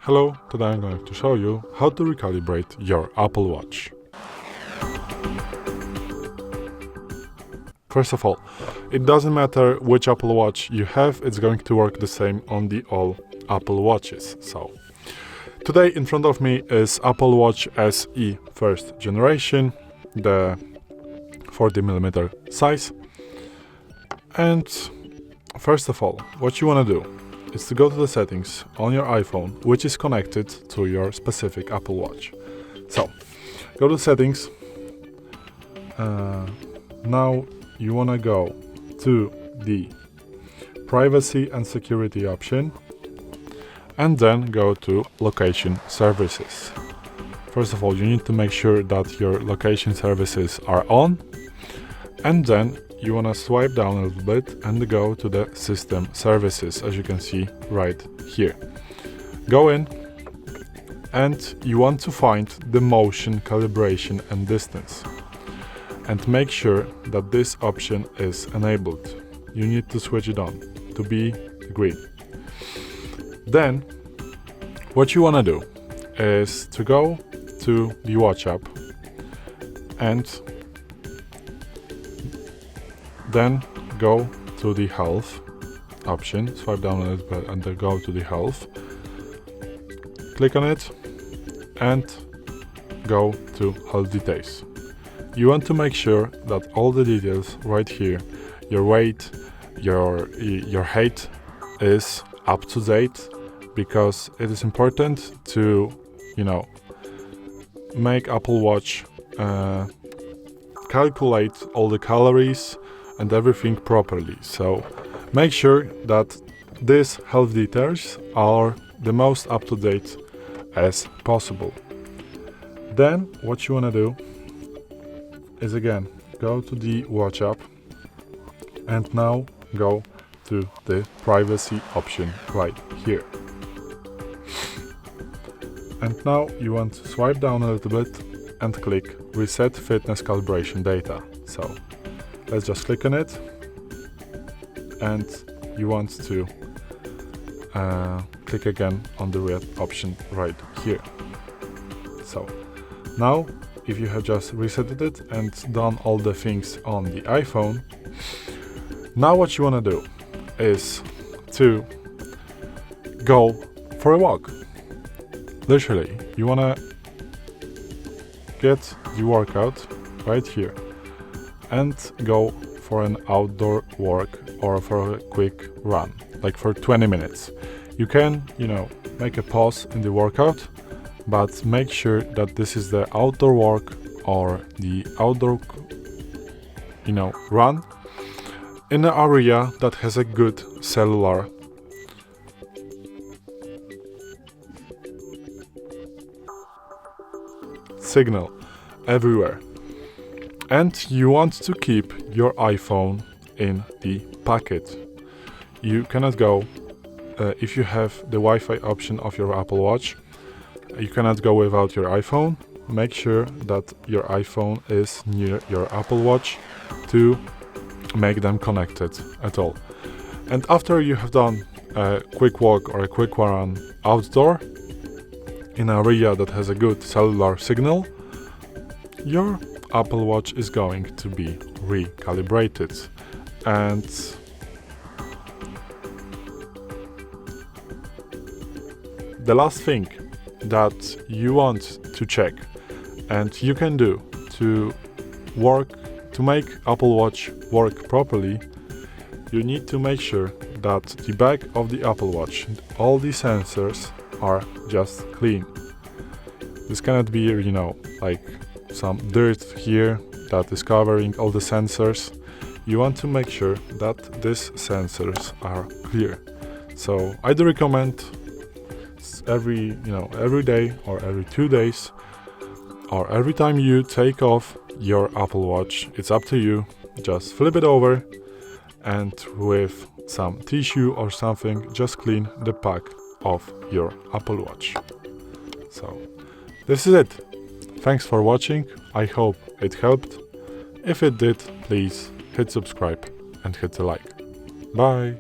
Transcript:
Hello, today I'm going to show you how to recalibrate your Apple Watch. First of all, it doesn't matter which Apple Watch you have, it's going to work the same on the all Apple Watches. So, today in front of me is Apple Watch SE first generation, the 40mm size. And first of all, what you want to do is to go to the settings on your iPhone, which is connected to your specific Apple Watch. So, go to settings. Now you want to go to the privacy and security option and then go to location services. First of all, you need to make sure that your location services are on, and then you want to swipe down a little bit and go to the system services, as you can see right here. Go in and you want to find the motion, calibration and distance, and make sure that this option is enabled. You need to switch it on to be green. Then what you want to do is to go to the watch app and then go to the health option, swipe down a little bit and then go to the health, click on it and go to health details. You want to make sure that all the details right here, your weight, your height is up to date, because it is important to, make Apple Watch calculate all the calories and everything properly. So make sure that these health details are the most up-to-date as possible. Then what you want to do is again go to the watch app and now go to the privacy option right here. And now you want to swipe down a little bit and click reset fitness calibration data. So let's just click on it, and you want to click again on the red option right here. So now, if you have just reset it and done all the things on the iPhone, now what you want to do is to go for a walk. Literally, you want to get the workout right here and go for an outdoor walk or for a quick run, like for 20 minutes. You can, make a pause in the workout, but make sure that this is the outdoor walk or the outdoor, run in an area that has a good cellular signal everywhere. And you want to keep your iPhone in the pocket. You cannot go, if you have the Wi-Fi option of your Apple Watch, you cannot go without your iPhone. Make sure that your iPhone is near your Apple Watch to make them connected at all. And after you have done a quick walk or a quick run outdoor in an area that has a good cellular signal, your Apple Watch is going to be recalibrated. And the last thing that you want to check and you can do to make Apple Watch work properly, you need to make sure that the back of the Apple Watch, all the sensors are just clean. This cannot be, like some dirt here that is covering all the sensors. You want to make sure that these sensors are clear. So I do recommend every day or every 2 days or every time you take off your Apple Watch, it's up to you, just flip it over and with some tissue or something just clean the back of your Apple Watch. So this is it. Thanks for watching. I hope it helped. If it did, please hit subscribe and hit the like. Bye.